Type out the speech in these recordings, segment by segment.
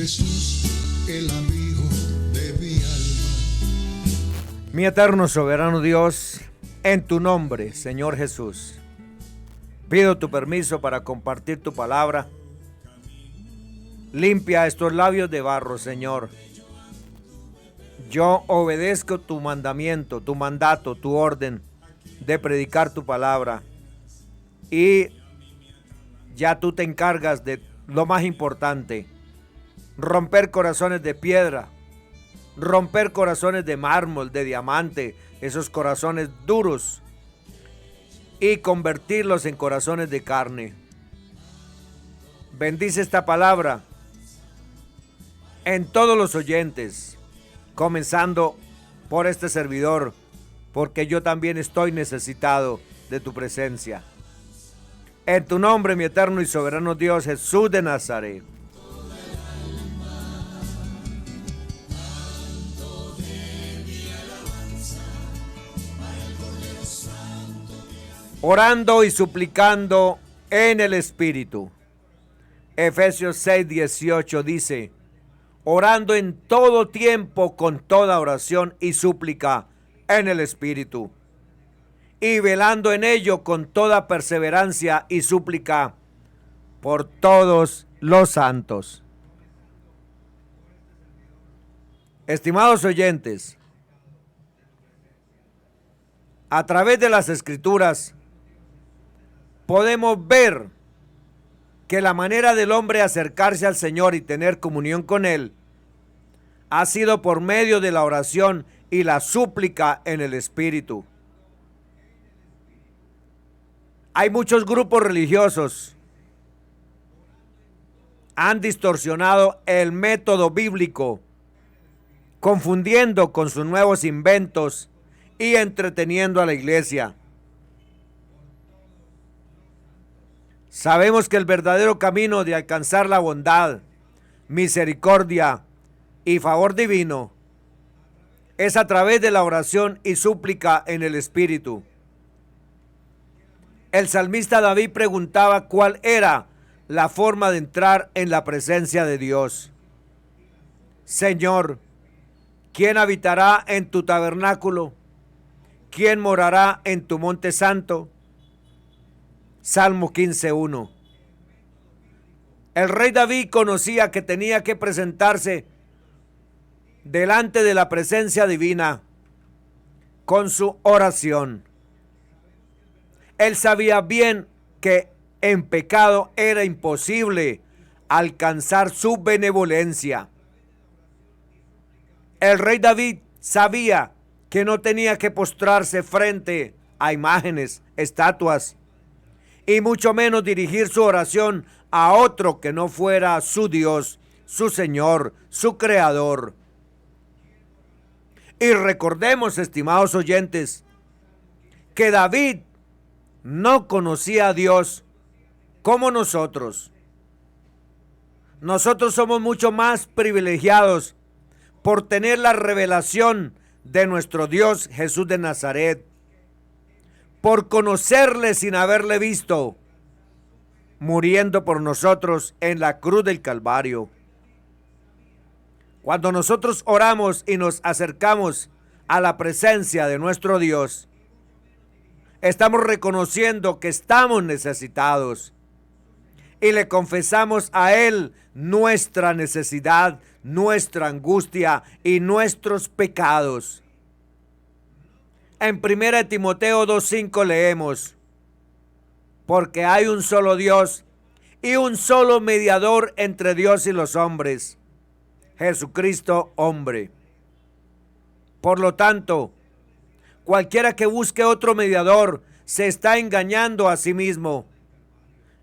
Jesús, el amigo de mi alma. Mi eterno soberano Dios, en tu nombre, Señor Jesús, pido tu permiso para compartir tu palabra. Limpia estos labios de barro, Señor. Yo obedezco tu mandamiento, tu mandato, tu orden de predicar tu palabra. Y ya tú te encargas de lo más importante: romper corazones de piedra, romper corazones de mármol, de diamante, esos corazones duros, y convertirlos en corazones de carne. Bendice esta palabra en todos los oyentes, comenzando por este servidor, porque yo también estoy necesitado de tu presencia. En tu nombre, mi eterno y soberano Dios, Jesús de Nazaret. Orando y suplicando en el Espíritu. Efesios 6:18 dice: orando en todo tiempo con toda oración y súplica en el Espíritu, y velando en ello con toda perseverancia y súplica por todos los santos. Estimados oyentes, a través de las Escrituras podemos ver que la manera del hombre acercarse al Señor y tener comunión con Él ha sido por medio de la oración y la súplica en el Espíritu. Hay muchos grupos religiosos han distorsionado el método bíblico, confundiendo con sus nuevos inventos y entreteniendo a la iglesia. Sabemos que el verdadero camino de alcanzar la bondad, misericordia y favor divino es a través de la oración y súplica en el Espíritu. El salmista David preguntaba cuál era la forma de entrar en la presencia de Dios. Señor, ¿quién habitará en tu tabernáculo? ¿Quién morará en tu monte santo? Salmo 15:1. El rey David conocía que tenía que presentarse delante de la presencia divina con su oración. Él sabía bien que en pecado era imposible alcanzar su benevolencia. El rey David sabía que no tenía que postrarse frente a imágenes, estatuas, y mucho menos dirigir su oración a otro que no fuera su Dios, su Señor, su Creador. Y recordemos, estimados oyentes, que David no conocía a Dios como nosotros. Nosotros somos mucho más privilegiados por tener la revelación de nuestro Dios Jesús de Nazaret, por conocerle sin haberle visto, muriendo por nosotros en la cruz del Calvario. Cuando nosotros oramos y nos acercamos a la presencia de nuestro Dios, estamos reconociendo que estamos necesitados y le confesamos a Él nuestra necesidad, nuestra angustia y nuestros pecados. En 1 Timoteo 2:5 leemos: porque hay un solo Dios y un solo mediador entre Dios y los hombres, Jesucristo hombre. Por lo tanto, cualquiera que busque otro mediador se está engañando a sí mismo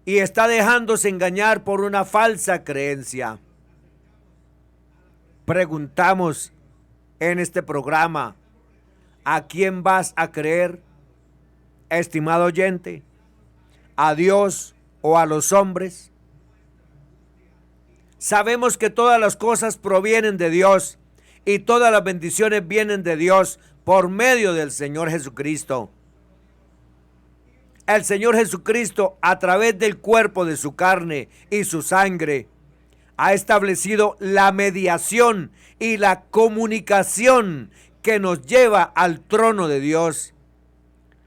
y está dejándose engañar por una falsa creencia. Preguntamos en este programa: ¿a quién vas a creer, estimado oyente? ¿A Dios o a los hombres? Sabemos que todas las cosas provienen de Dios y todas las bendiciones vienen de Dios por medio del Señor Jesucristo. El Señor Jesucristo, a través del cuerpo de su carne y su sangre, ha establecido la mediación y la comunicación que nos lleva al trono de Dios,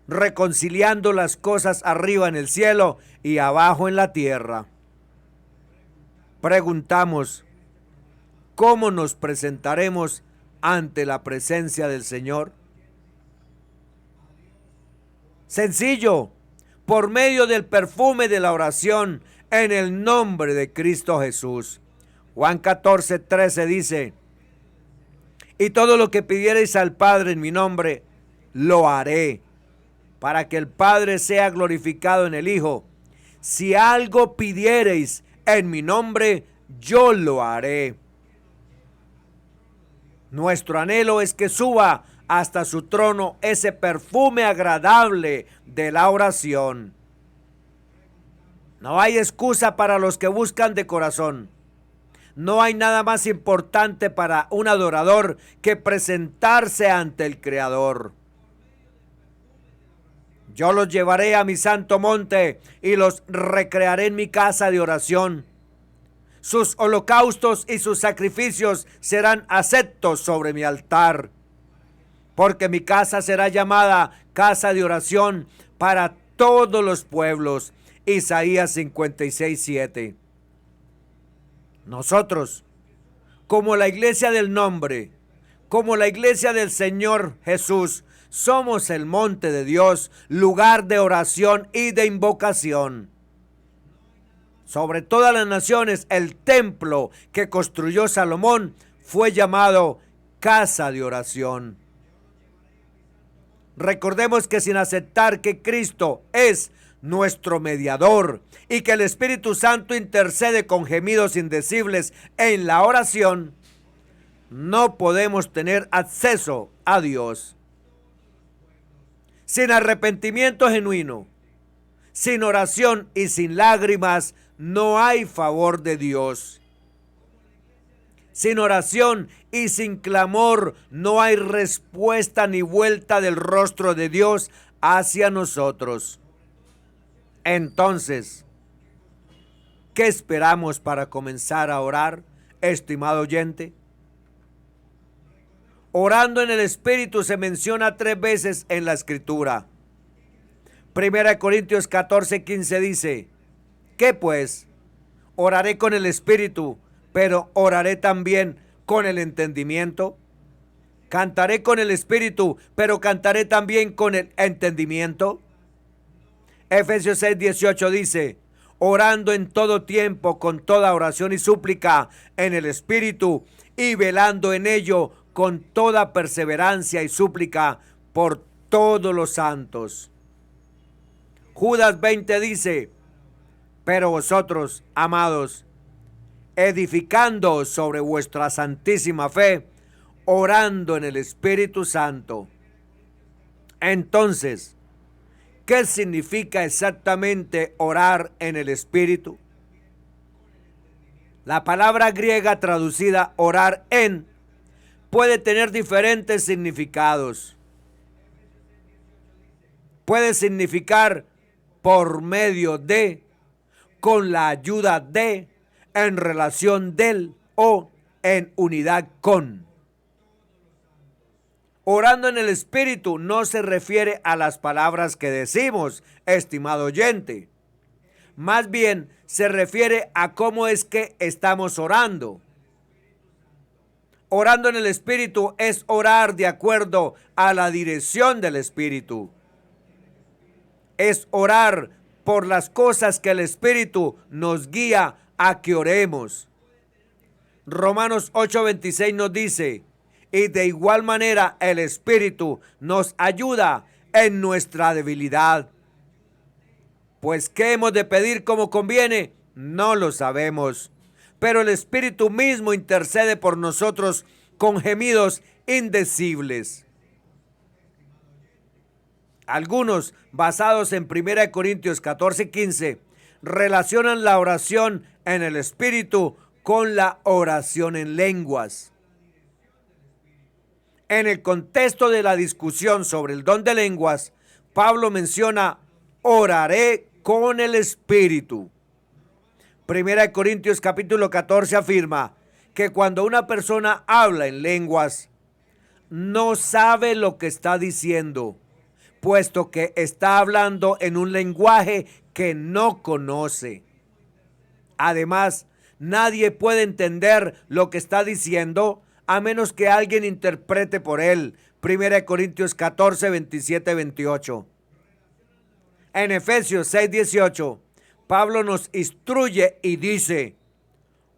reconciliando las cosas arriba en el cielo y abajo en la tierra. Preguntamos, ¿cómo nos presentaremos ante la presencia del Señor? Sencillo, por medio del perfume de la oración en el nombre de Cristo Jesús. Juan 14:13 dice: y todo lo que pidiereis al Padre en mi nombre, lo haré, para que el Padre sea glorificado en el Hijo. Si algo pidiereis en mi nombre, yo lo haré. Nuestro anhelo es que suba hasta su trono ese perfume agradable de la oración. No hay excusa para los que buscan de corazón. No hay nada más importante para un adorador que presentarse ante el Creador. Yo los llevaré a mi santo monte y los recrearé en mi casa de oración. Sus holocaustos y sus sacrificios serán aceptos sobre mi altar, porque mi casa será llamada casa de oración para todos los pueblos. Isaías 56:7. Nosotros, como la iglesia del nombre, como la iglesia del Señor Jesús, somos el monte de Dios, lugar de oración y de invocación. Sobre todas las naciones, el templo que construyó Salomón fue llamado casa de oración. Recordemos que sin aceptar que Cristo es nuestro mediador y que el Espíritu Santo intercede con gemidos indecibles en la oración, no podemos tener acceso a Dios. Sin arrepentimiento genuino, sin oración y sin lágrimas, no hay favor de Dios. Sin oración y sin clamor, no hay respuesta ni vuelta del rostro de Dios hacia nosotros. Entonces, ¿qué esperamos para comenzar a orar, estimado oyente? Orando en el Espíritu se menciona 3 veces en la Escritura. 1 Corintios 14:15 dice: ¿qué pues? Oraré con el Espíritu, pero oraré también con el entendimiento. Cantaré con el Espíritu, pero cantaré también con el entendimiento. Efesios 6:18 dice: orando en todo tiempo con toda oración y súplica en el Espíritu, y velando en ello con toda perseverancia y súplica por todos los santos. Judas 20 dice: pero vosotros, amados, edificando sobre vuestra santísima fe, orando en el Espíritu Santo. Entonces, ¿qué significa exactamente orar en el Espíritu? La palabra griega traducida orar en puede tener diferentes significados. Puede significar por medio de, con la ayuda de, en relación del o en unidad con. Orando en el Espíritu no se refiere a las palabras que decimos, estimado oyente. Más bien se refiere a cómo es que estamos orando. Orando en el Espíritu es orar de acuerdo a la dirección del Espíritu. Es orar por las cosas que el Espíritu nos guía a que oremos. Romanos 8:26 nos dice: y de igual manera el Espíritu nos ayuda en nuestra debilidad. Pues ¿qué hemos de pedir como conviene? No lo sabemos. Pero el Espíritu mismo intercede por nosotros con gemidos indecibles. Algunos, basados en 1 Corintios 14:15, relacionan la oración en el Espíritu con la oración en lenguas. En el contexto de la discusión sobre el don de lenguas, Pablo menciona: oraré con el Espíritu. Primera de Corintios capítulo 14 afirma que cuando una persona habla en lenguas, no sabe lo que está diciendo, puesto que está hablando en un lenguaje que no conoce. Además, nadie puede entender lo que está diciendo a menos que alguien interprete por él. Primera de Corintios 14, 27, 28. En Efesios 6, 18, Pablo nos instruye y dice: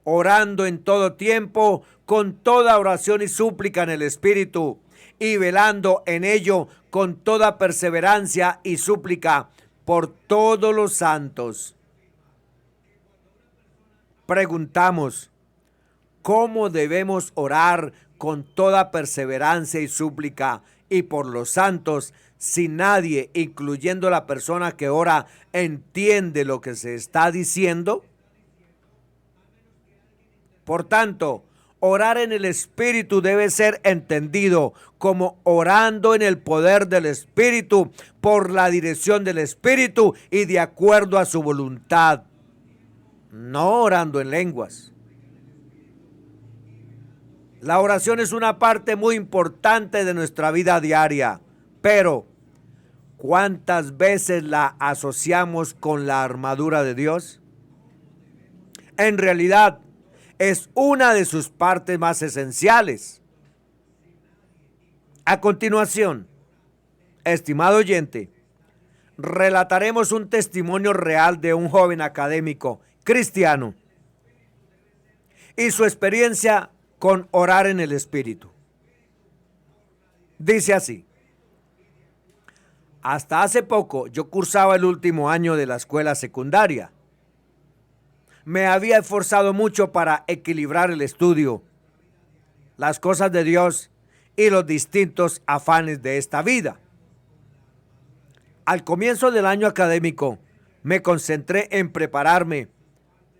orando en todo tiempo, con toda oración y súplica en el Espíritu, y velando en ello con toda perseverancia y súplica por todos los santos. Preguntamos, ¿cómo debemos orar con toda perseverancia y súplica y por los santos si nadie, incluyendo la persona que ora, entiende lo que se está diciendo? Por tanto, orar en el Espíritu debe ser entendido como orando en el poder del Espíritu, por la dirección del Espíritu y de acuerdo a su voluntad, no orando en lenguas. La oración es una parte muy importante de nuestra vida diaria, pero ¿cuántas veces la asociamos con la armadura de Dios? En realidad, es una de sus partes más esenciales. A continuación, estimado oyente, relataremos un testimonio real de un joven académico cristiano y su experiencia con orar en el Espíritu. Dice así: hasta hace poco yo cursaba el último año de la escuela secundaria. Me había esforzado mucho para equilibrar el estudio, las cosas de Dios y los distintos afanes de esta vida. Al comienzo del año académico, me concentré en prepararme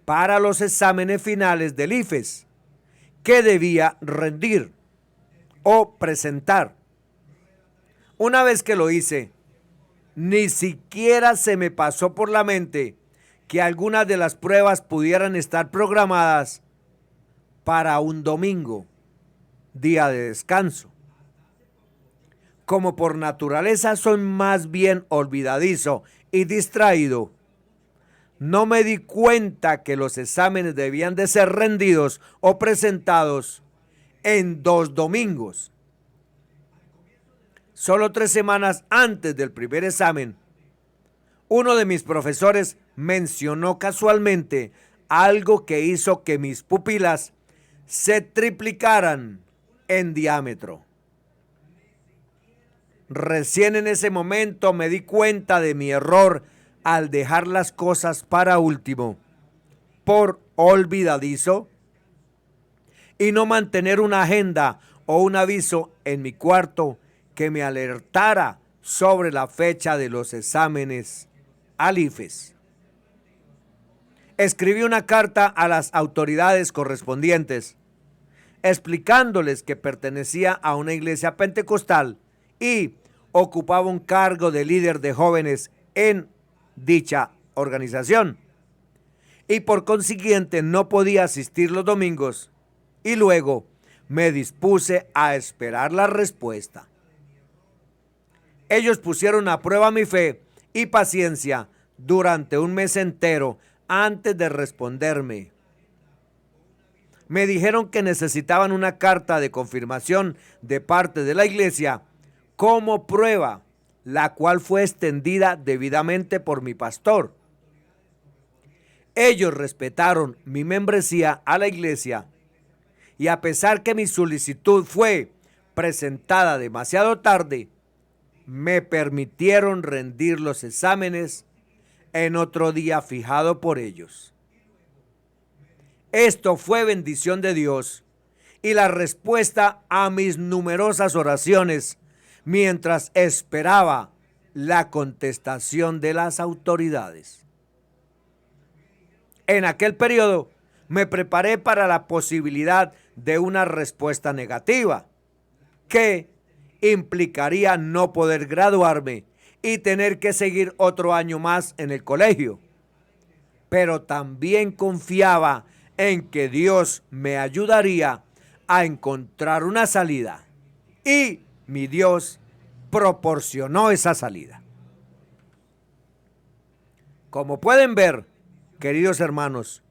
para los exámenes finales del IFES que debía rendir o presentar. Una vez que lo hice, ni siquiera se me pasó por la mente que algunas de las pruebas pudieran estar programadas para un domingo, día de descanso. Como por naturaleza soy más bien olvidadizo y distraído, no me di cuenta que los exámenes debían de ser rendidos o presentados en 2 domingos. Solo 3 semanas antes del primer examen, uno de mis profesores mencionó casualmente algo que hizo que mis pupilas se triplicaran en diámetro. Recién en ese momento me di cuenta de mi error al dejar las cosas para último, por olvidadizo, y no mantener una agenda o un aviso en mi cuarto que me alertara sobre la fecha de los exámenes al IFES. Escribí una carta a las autoridades correspondientes, explicándoles que pertenecía a una iglesia pentecostal y ocupaba un cargo de líder de jóvenes en dicha organización, y por consiguiente no podía asistir los domingos, y luego me dispuse a esperar la respuesta. Ellos pusieron a prueba mi fe y paciencia durante un mes entero antes de responderme. Me dijeron que necesitaban una carta de confirmación de parte de la iglesia como prueba, la cual fue extendida debidamente por mi pastor. Ellos respetaron mi membresía a la iglesia y a pesar que mi solicitud fue presentada demasiado tarde, me permitieron rendir los exámenes en otro día fijado por ellos. Esto fue bendición de Dios y la respuesta a mis numerosas oraciones mientras esperaba la contestación de las autoridades. En aquel periodo me preparé para la posibilidad de una respuesta negativa, que implicaría no poder graduarme y tener que seguir otro año más en el colegio. pero también confiaba en que Dios me ayudaría a encontrar una salida. Y mi Dios proporcionó esa salida. Como pueden ver, queridos hermanos,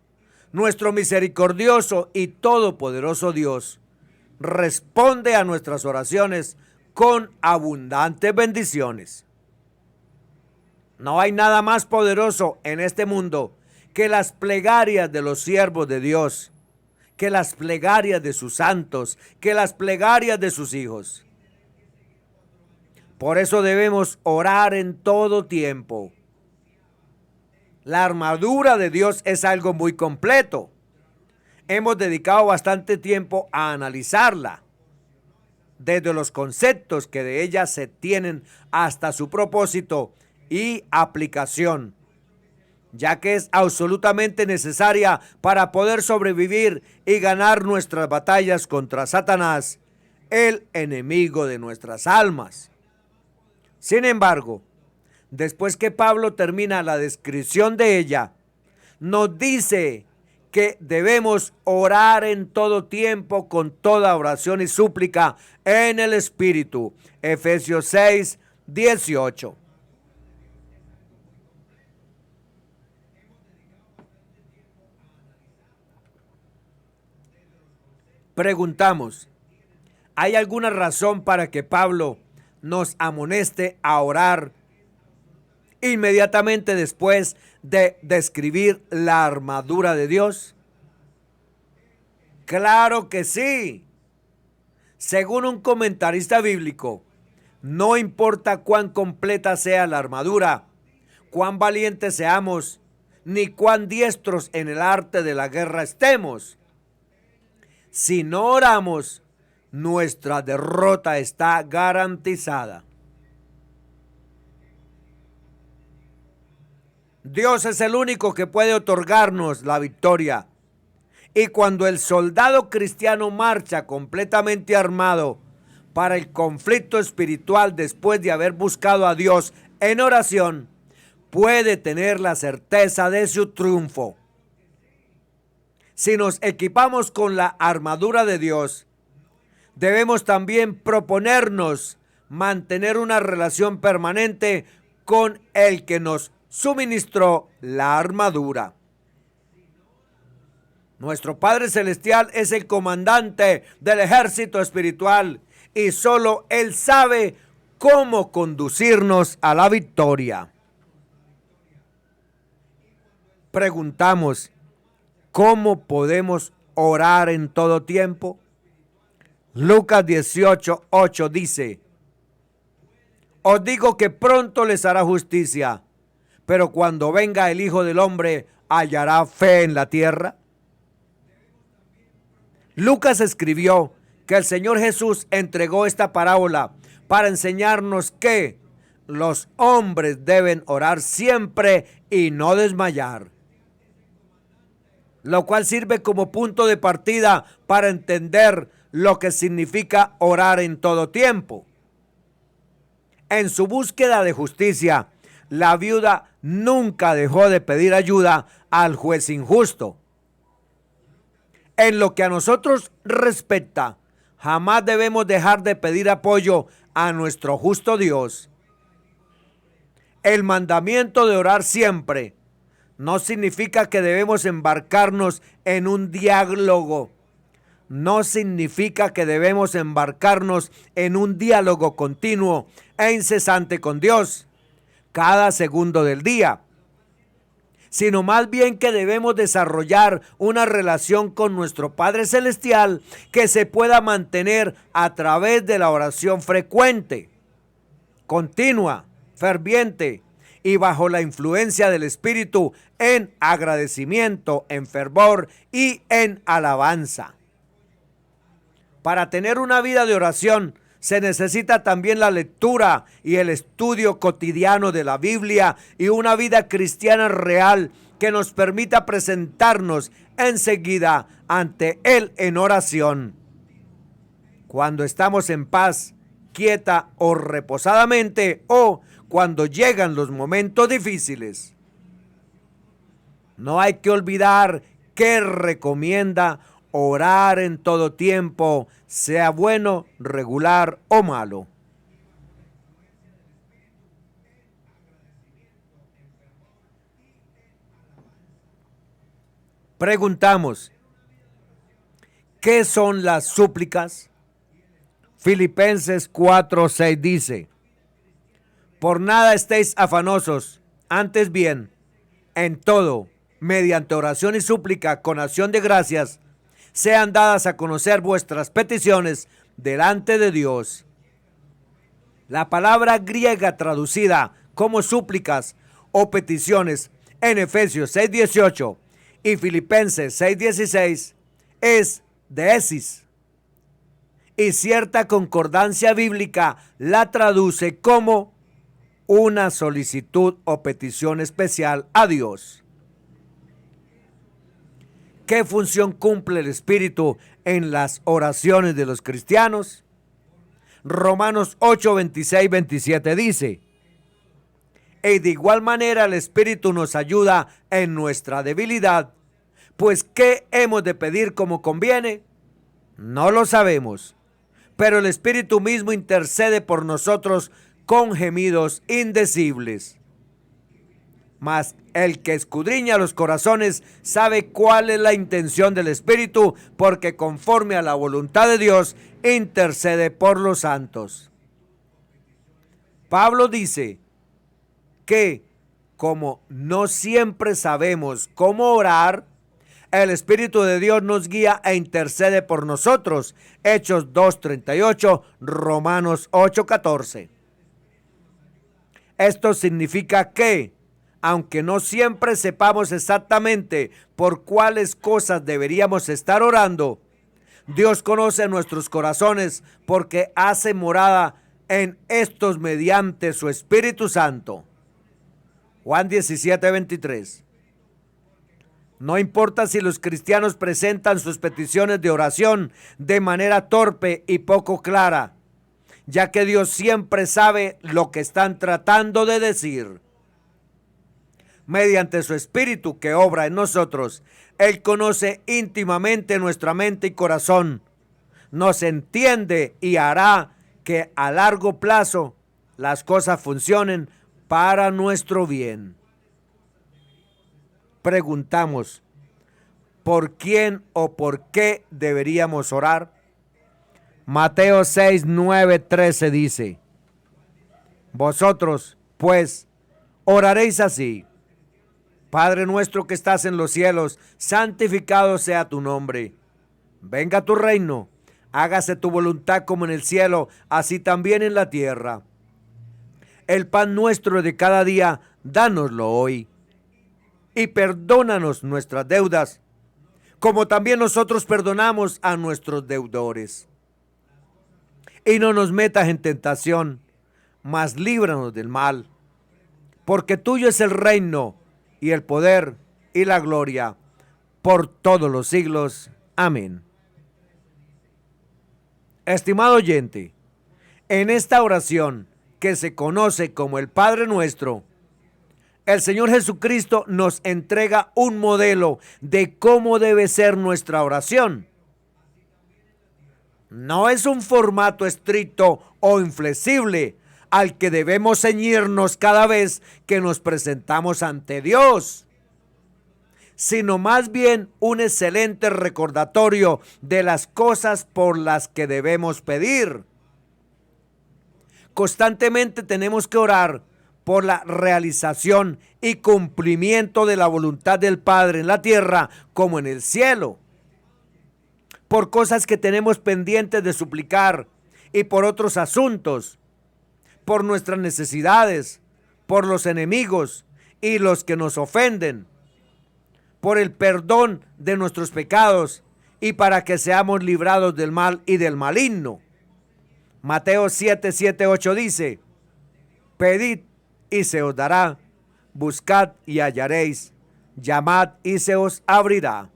nuestro misericordioso y todopoderoso Dios responde a nuestras oraciones con abundantes bendiciones. No hay nada más poderoso en este mundo que las plegarias de los siervos de Dios, que las plegarias de sus santos, que las plegarias de sus hijos. Por eso debemos orar en todo tiempo. La armadura de Dios es algo muy completo. Hemos dedicado bastante tiempo a analizarla, desde los conceptos que de ella se tienen hasta su propósito y aplicación, ya que es absolutamente necesaria para poder sobrevivir y ganar nuestras batallas contra Satanás, el enemigo de nuestras almas. Sin embargo, después que Pablo termina la descripción de ella, nos dice que debemos orar en todo tiempo con toda oración y súplica en el Espíritu. Efesios 6, 18. Preguntamos, ¿hay alguna razón para que Pablo nos amoneste a orar inmediatamente después de describir la armadura de Dios? Claro que sí. Según un comentarista bíblico, no importa cuán completa sea la armadura, cuán valientes seamos, ni cuán diestros en el arte de la guerra estemos. Si no oramos, nuestra derrota está garantizada. Dios es el único que puede otorgarnos la victoria. Y cuando el soldado cristiano marcha completamente armado para el conflicto espiritual después de haber buscado a Dios en oración, puede tener la certeza de su triunfo. Si nos equipamos con la armadura de Dios, debemos también proponernos mantener una relación permanente con el que nos suministró la armadura. Nuestro Padre Celestial es el comandante del ejército espiritual y solo Él sabe cómo conducirnos a la victoria. Preguntamos, ¿cómo podemos orar en todo tiempo? Lucas 18:8 dice, os digo que pronto les hará justicia, pero cuando venga el Hijo del Hombre, ¿hallará fe en la tierra? Lucas escribió que el Señor Jesús entregó esta parábola para enseñarnos que los hombres deben orar siempre y no desmayar, lo cual sirve como punto de partida para entender lo que significa orar en todo tiempo. En su búsqueda de justicia, la viuda nunca dejó de pedir ayuda al juez injusto. En lo que a nosotros respecta, jamás debemos dejar de pedir apoyo a nuestro justo Dios. El mandamiento de orar siempre no significa que debemos embarcarnos en un diálogo. No significa que debemos embarcarnos en un diálogo continuo e incesante con Dios cada segundo del día, sino más bien que debemos desarrollar una relación con nuestro Padre Celestial que se pueda mantener a través de la oración frecuente, continua, ferviente y bajo la influencia del Espíritu en agradecimiento, en fervor y en alabanza. Para tener una vida de oración se necesita también la lectura y el estudio cotidiano de la Biblia y una vida cristiana real que nos permita presentarnos enseguida ante Él en oración. Cuando estamos en paz, quieta o reposadamente, o cuando llegan los momentos difíciles. No hay que olvidar que recomienda orar en todo tiempo, sea bueno, regular o malo. Preguntamos, ¿qué son las súplicas? Filipenses 4:6 dice, por nada estéis afanosos, antes bien, en todo, mediante oración y súplica con acción de gracias, sean dadas a conocer vuestras peticiones delante de Dios. La palabra griega traducida como súplicas o peticiones en Efesios 6:18 y Filipenses 6:16 es deesis. Y cierta concordancia bíblica la traduce como una solicitud o petición especial a Dios. ¿Qué función cumple el Espíritu en las oraciones de los cristianos? Romanos 8, 26, 27 dice, y de igual manera el Espíritu nos ayuda en nuestra debilidad, pues ¿qué hemos de pedir como conviene? No lo sabemos, pero el Espíritu mismo intercede por nosotros con gemidos indecibles. Mas el que escudriña los corazones sabe cuál es la intención del Espíritu, porque conforme a la voluntad de Dios intercede por los santos. Pablo dice que como no siempre sabemos cómo orar, el Espíritu de Dios nos guía e intercede por nosotros. Hechos 2:38, Romanos 8:14. Esto significa que, aunque no siempre sepamos exactamente por cuáles cosas deberíamos estar orando, Dios conoce nuestros corazones porque hace morada en estos mediante su Espíritu Santo. Juan 17:23. No importa si los cristianos presentan sus peticiones de oración de manera torpe y poco clara, ya que Dios siempre sabe lo que están tratando de decir. Mediante su Espíritu que obra en nosotros, Él conoce íntimamente nuestra mente y corazón, nos entiende y hará que a largo plazo las cosas funcionen para nuestro bien. Preguntamos, ¿por quién o por qué deberíamos orar? Mateo 6, 9, 13 dice, vosotros, pues, oraréis así. Padre nuestro que estás en los cielos, santificado sea tu nombre. Venga tu reino, hágase tu voluntad como en el cielo, así también en la tierra. El pan nuestro de cada día, dánoslo hoy. Y perdónanos nuestras deudas, como también nosotros perdonamos a nuestros deudores. Y no nos metas en tentación, mas líbranos del mal. Porque tuyo es el reino, y el poder, y la gloria, por todos los siglos. Amén. Estimado oyente, en esta oración, que se conoce como el Padre Nuestro, el Señor Jesucristo nos entrega un modelo de cómo debe ser nuestra oración. No es un formato estricto o inflexible al que debemos ceñirnos cada vez que nos presentamos ante Dios, sino más bien un excelente recordatorio de las cosas por las que debemos pedir. Constantemente tenemos que orar por la realización y cumplimiento de la voluntad del Padre en la tierra como en el cielo, por cosas que tenemos pendientes de suplicar y por otros asuntos, por nuestras necesidades, por los enemigos y los que nos ofenden, por el perdón de nuestros pecados y para que seamos librados del mal y del maligno. Mateo 7, 7, 8 dice, pedid y se os dará, buscad y hallaréis, llamad y se os abrirá.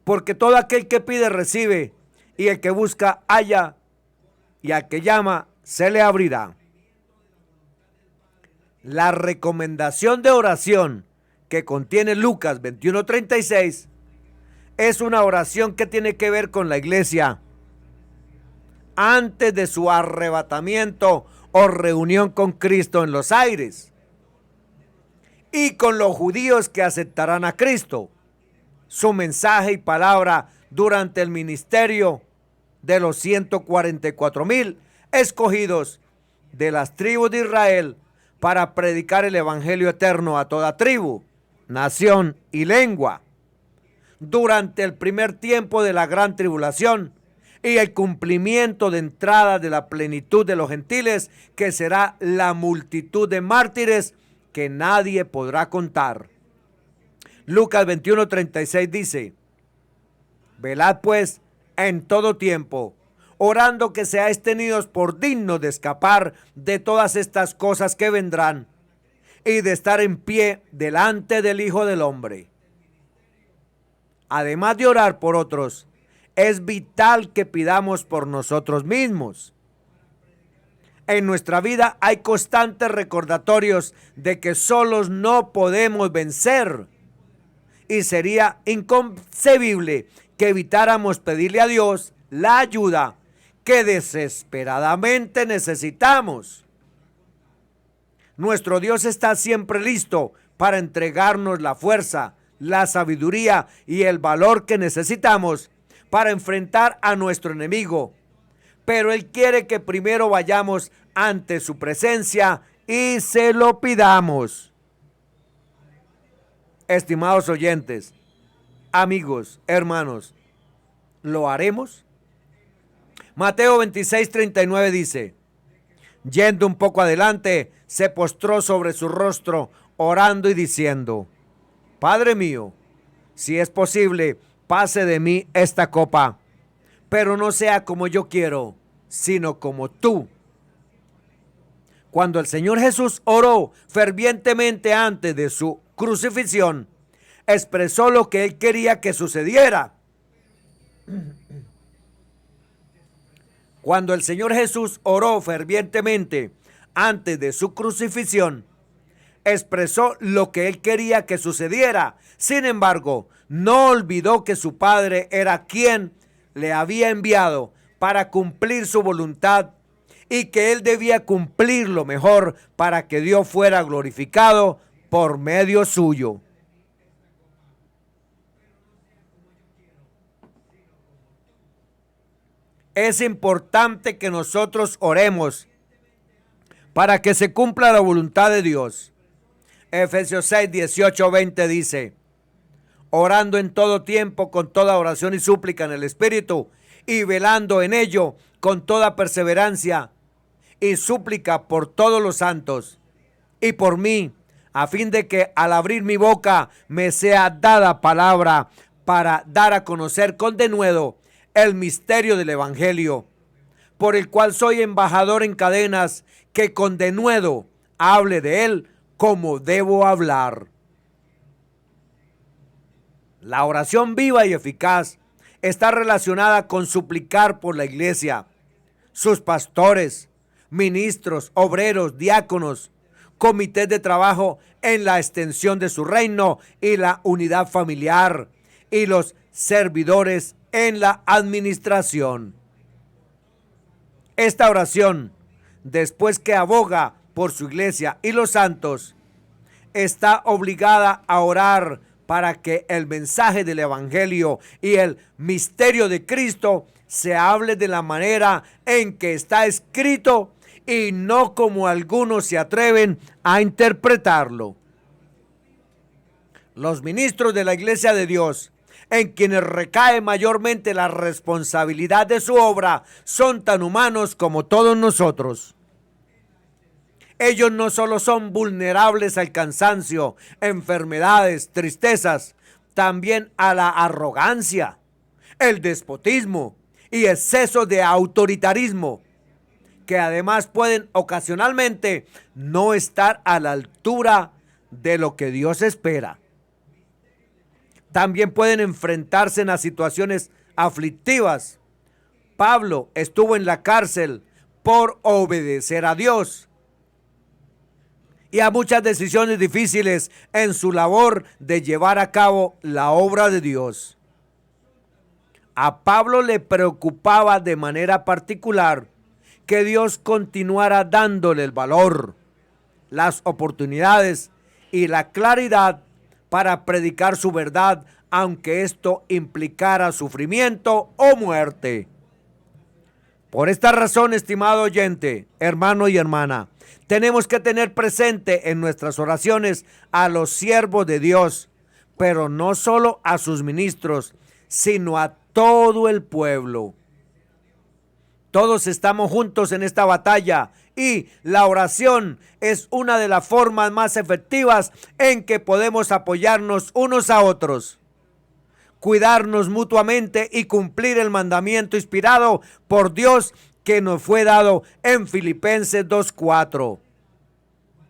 Porque todo aquel que pide recibe, y el que busca halla, y al que llama se le abrirá. La recomendación de oración que contiene Lucas 21:36 es una oración que tiene que ver con la iglesia antes de su arrebatamiento o reunión con Cristo en los aires, y con los judíos que aceptarán a Cristo, su mensaje y palabra durante el ministerio de los 144,000 escogidos de las tribus de Israel para predicar el evangelio eterno a toda tribu, nación y lengua, durante el primer tiempo de la gran tribulación y el cumplimiento de entrada de la plenitud de los gentiles, que será la multitud de mártires que nadie podrá contar. Lucas 21:36 dice: velad pues en todo tiempo, orando que seáis tenidos por dignos de escapar de todas estas cosas que vendrán y de estar en pie delante del Hijo del Hombre. Además de orar por otros, es vital que pidamos por nosotros mismos. En nuestra vida hay constantes recordatorios de que solos no podemos vencer, y sería inconcebible que evitáramos pedirle a Dios la ayuda que desesperadamente necesitamos. Nuestro Dios está siempre listo para entregarnos la fuerza, la sabiduría y el valor que necesitamos para enfrentar a nuestro enemigo. Pero Él quiere que primero vayamos ante su presencia y se lo pidamos. Estimados oyentes, amigos, hermanos, ¿lo haremos? Mateo 26:39 dice: yendo un poco adelante, se postró sobre su rostro, orando y diciendo: Padre mío, si es posible, pase de mí esta copa, pero no sea como yo quiero, sino como tú. Cuando el Señor Jesús oró fervientemente antes de su crucifixión, expresó lo que Él quería que sucediera. Cuando el Señor Jesús oró fervientemente antes de su crucifixión, expresó lo que Él quería que sucediera. Sin embargo, no olvidó que su Padre era quien le había enviado para cumplir su voluntad y que Él debía cumplirlo mejor para que Dios fuera glorificado por medio suyo. Es importante que nosotros oremos para que se cumpla la voluntad de Dios. Efesios 6:18-20 dice: orando en todo tiempo con toda oración y súplica en el Espíritu, y velando en ello con toda perseverancia y súplica por todos los santos y por mí, a fin de que al abrir mi boca me sea dada palabra para dar a conocer con denuedo el misterio del Evangelio, por el cual soy embajador en cadenas, que con denuedo hable de él como debo hablar. La oración viva y eficaz está relacionada con suplicar por la iglesia, sus pastores, ministros, obreros, diáconos, comités de trabajo en la extensión de su reino y la unidad familiar, y los servidores en la administración. Esta oración, después que aboga por su iglesia y los santos, está obligada a orar para que el mensaje del Evangelio y el misterio de Cristo se hable de la manera en que está escrito y no como algunos se atreven a interpretarlo. Los ministros de la Iglesia de Dios, en quienes recae mayormente la responsabilidad de su obra, son tan humanos como todos nosotros. Ellos no solo son vulnerables al cansancio, enfermedades, tristezas, también a la arrogancia, el despotismo y exceso de autoritarismo, que además pueden ocasionalmente no estar a la altura de lo que Dios espera. También pueden enfrentarse a situaciones aflictivas. Pablo estuvo en la cárcel por obedecer a Dios. y a muchas decisiones difíciles en su labor de llevar a cabo la obra de Dios. A Pablo le preocupaba de manera particular que Dios continuara dándole el valor, las oportunidades y la claridad para predicar su verdad, aunque esto implicara sufrimiento o muerte. Por esta razón, estimado oyente, hermano y hermana, tenemos que tener presente en nuestras oraciones a los siervos de Dios, pero no solo a sus ministros, sino a todo el pueblo. Todos estamos juntos en esta batalla y la oración es una de las formas más efectivas en que podemos apoyarnos unos a otros, cuidarnos mutuamente y cumplir el mandamiento inspirado por Dios que nos fue dado en Filipenses 2:4.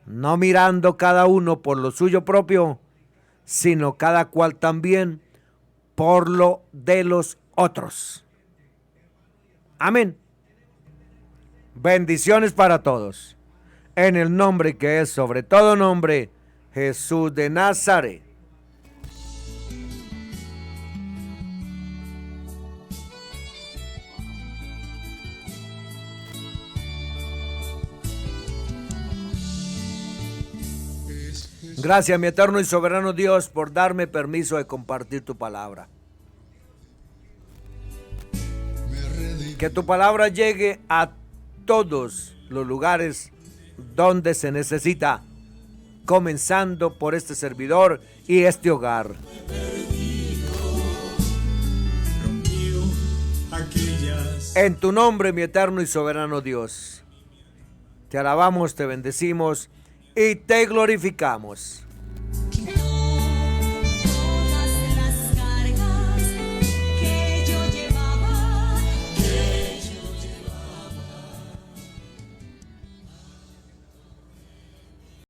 No mirando cada uno por lo suyo propio, sino cada cual también por lo de los otros. Amén. Bendiciones para todos. En el nombre que es sobre todo nombre, Jesús de Nazaret. Gracias, mi eterno y soberano Dios, por darme permiso de compartir tu palabra. Que tu palabra llegue a todos los lugares donde se necesita, comenzando por este servidor y este hogar. En tu nombre, mi eterno y soberano Dios, te alabamos, te bendecimos y te glorificamos.